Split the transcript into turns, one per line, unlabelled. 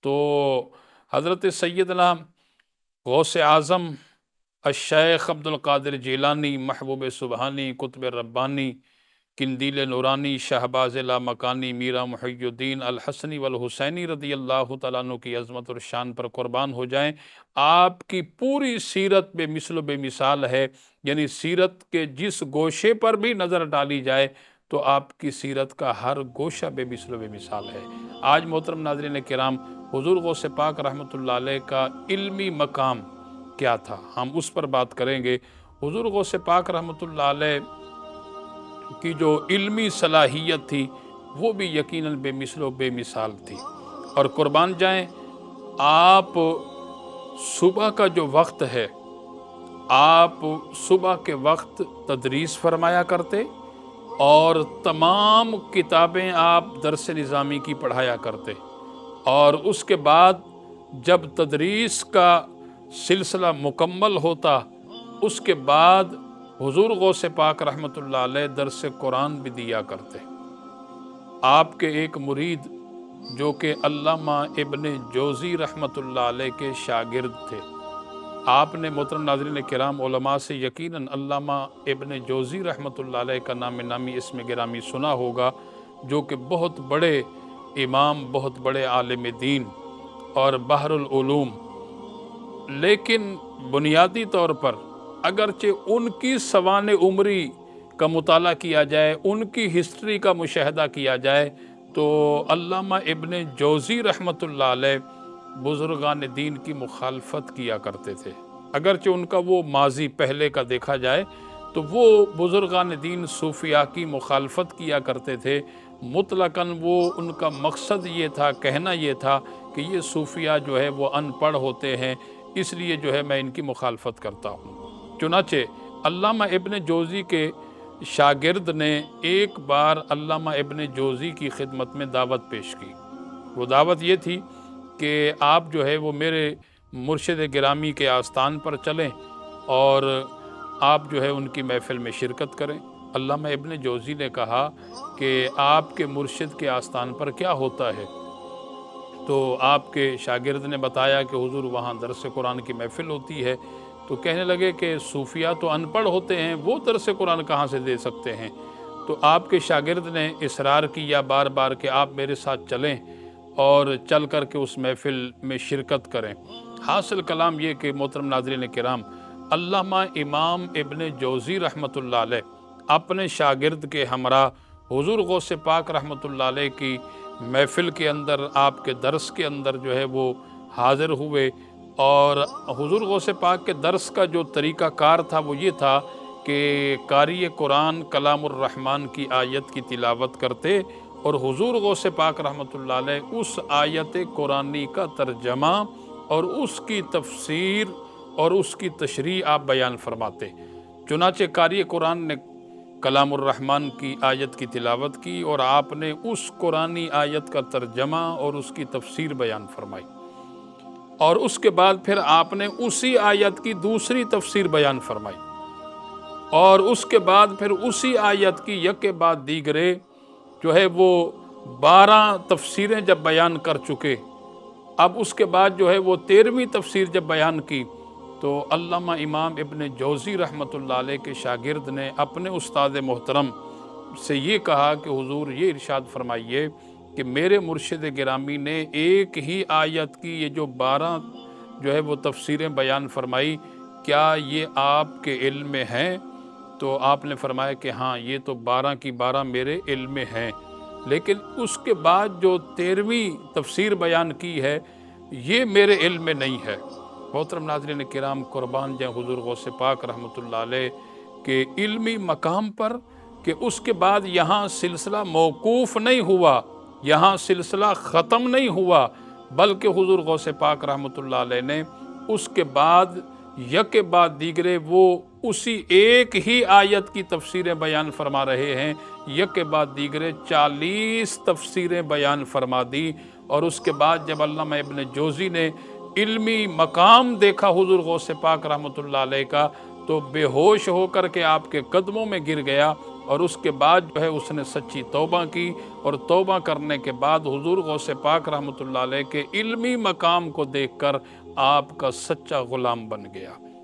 تو حضرت سیدنا غوث اعظم الشیخ عبد القادر جیلانی، محبوب سبحانی، قطب ربانی، قندیل نورانی، شہباز لامکانی، میرا محی الدین الحسنی والحسینی رضی اللہ تعالیٰ عنہ کی عظمت اور شان پر قربان ہو جائیں۔ آپ کی پوری سیرت بے مثل و بے مثال ہے، یعنی سیرت کے جس گوشے پر بھی نظر ڈالی جائے تو آپ کی سیرت کا ہر گوشہ بے مثل و بے مثال ہے۔ آج محترم ناظرین کرام، حضور غوث پاک رحمۃ اللہ علیہ کا علمی مقام کیا تھا، ہم اس پر بات کریں گے۔ حضور غوث پاک رحمۃ اللہ علیہ کی جو علمی صلاحیت تھی وہ بھی یقیناً بے مثل و بے مثال تھی، اور قربان جائیں آپ صبح کا جو وقت ہے، آپ صبح کے وقت تدریس فرمایا کرتے اور تمام کتابیں آپ درس نظامی کی پڑھایا کرتے، اور اس کے بعد جب تدریس کا سلسلہ مکمل ہوتا اس کے بعد حضور غوث پاک رحمۃ اللہ علیہ درس قرآن بھی دیا کرتے۔ آپ کے ایک مرید جو کہ علامہ ابن جوزی رحمۃ اللہ علیہ کے شاگرد تھے، آپ نے محترم ناظرین کرام علماء سے یقیناً علامہ ابن جوزی رحمۃ اللہ علیہ کا نام نامی اسم گرامی سنا ہوگا، جو کہ بہت بڑے امام، بہت بڑے عالم دین اور بحر العلوم، لیکن بنیادی طور پر اگرچہ ان کی سوانح عمری کا مطالعہ کیا جائے، ان کی ہسٹری کا مشاہدہ کیا جائے تو علامہ ابن جوزی رحمۃ اللہ علیہ بزرگان دین کی مخالفت کیا کرتے تھے۔ اگرچہ ان کا وہ ماضی پہلے کا دیکھا جائے تو وہ بزرگان دین صوفیاء کی مخالفت کیا کرتے تھے، مطلقاً وہ ان کا مقصد یہ تھا، کہنا یہ تھا کہ یہ صوفیاء جو ہے وہ ان پڑھ ہوتے ہیں، اس لیے جو ہے میں ان کی مخالفت کرتا ہوں۔ چنانچہ علامہ ابن جوزی کے شاگرد نے ایک بار علامہ ابن جوزی کی خدمت میں دعوت پیش کی۔ وہ دعوت یہ تھی کہ آپ جو ہے وہ میرے مرشد گرامی کے آستان پر چلیں اور آپ جو ہے ان کی محفل میں شرکت کریں۔ علامہ ابن جوزی نے کہا کہ آپ کے مرشد کے آستان پر کیا ہوتا ہے؟ تو آپ کے شاگرد نے بتایا کہ حضور وہاں درس قرآن کی محفل ہوتی ہے۔ تو کہنے لگے کہ صوفیاء تو ان پڑھ ہوتے ہیں، وہ درس قرآن کہاں سے دے سکتے ہیں؟ تو آپ کے شاگرد نے اصرار کیا بار بار کہ آپ میرے ساتھ چلیں اور چل کر کے اس محفل میں شرکت کریں۔ حاصل کلام یہ کہ محترم ناظرین کرام، علامہ امام ابن جوزی رحمۃ اللہ علیہ اپنے شاگرد کے ہمراہ حضور غوث پاک رحمۃ اللہ علیہ کی محفل کے اندر، آپ کے درس کے اندر جو ہے وہ حاضر ہوئے، اور حضور غوث پاک کے درس کا جو طریقہ کار تھا وہ یہ تھا کہ قاری قرآن کلام الرحمن کی آیت کی تلاوت کرتے اور حضور غوث پاک رحمۃ اللہ علیہ اس آیت قرآنی کا ترجمہ اور اس کی تفسیر اور اس کی تشریح آپ بیان فرماتے۔ چنانچہ قاری قرآن نے کلام الرحمن کی آیت کی تلاوت کی اور آپ نے اس قرآنی آیت کا ترجمہ اور اس کی تفسیر بیان فرمائی، اور اس کے بعد پھر آپ نے اسی آیت کی دوسری تفسیر بیان فرمائی، اور اس کے بعد پھر اسی آیت کی یکے بعد دیگرے جو ہے وہ 12 تفسیریں جب بیان کر چکے، اب اس کے بعد جو ہے وہ 13ویں تفسیر جب بیان کی تو علامہ امام ابن جوزی رحمۃ اللہ علیہ کے شاگرد نے اپنے استاد محترم سے یہ کہا کہ حضور یہ ارشاد فرمائیے کہ میرے مرشد گرامی نے ایک ہی آیت کی یہ جو 12 جو ہے وہ تفسیریں بیان فرمائی، کیا یہ آپ کے علم میں ہیں؟ تو آپ نے فرمایا کہ ہاں، یہ تو 12 کی 12 میرے علم میں ہیں، لیکن اس کے بعد جو 13ویں تفسیر بیان کی ہے یہ میرے علم میں نہیں ہے۔ محترم ناظرین کرام، قربان جائیں حضور غوث پاک رحمۃ اللہ علیہ کے علمی مقام پر کہ اس کے بعد یہاں سلسلہ موقوف نہیں ہوا، یہاں سلسلہ ختم نہیں ہوا، بلکہ حضور غوث پاک رحمۃ اللہ علیہ نے اس کے بعد یکے بعد دیگرے وہ اسی ایک ہی آیت کی تفسیریں بیان فرما رہے ہیں، یکے بعد دیگرے 40 تفسیریں بیان فرما دی، اور اس کے بعد جب علامہ ابن جوزی نے علمی مقام دیکھا حضور غوث پاک رحمۃ اللہ علیہ کا تو بے ہوش ہو کر کے آپ کے قدموں میں گر گیا اور اس کے بعد جو ہے اس نے سچی توبہ کی، اور توبہ کرنے کے بعد حضور غوث پاک رحمۃ اللہ علیہ کے علمی مقام کو دیکھ کر آپ کا سچا غلام بن گیا۔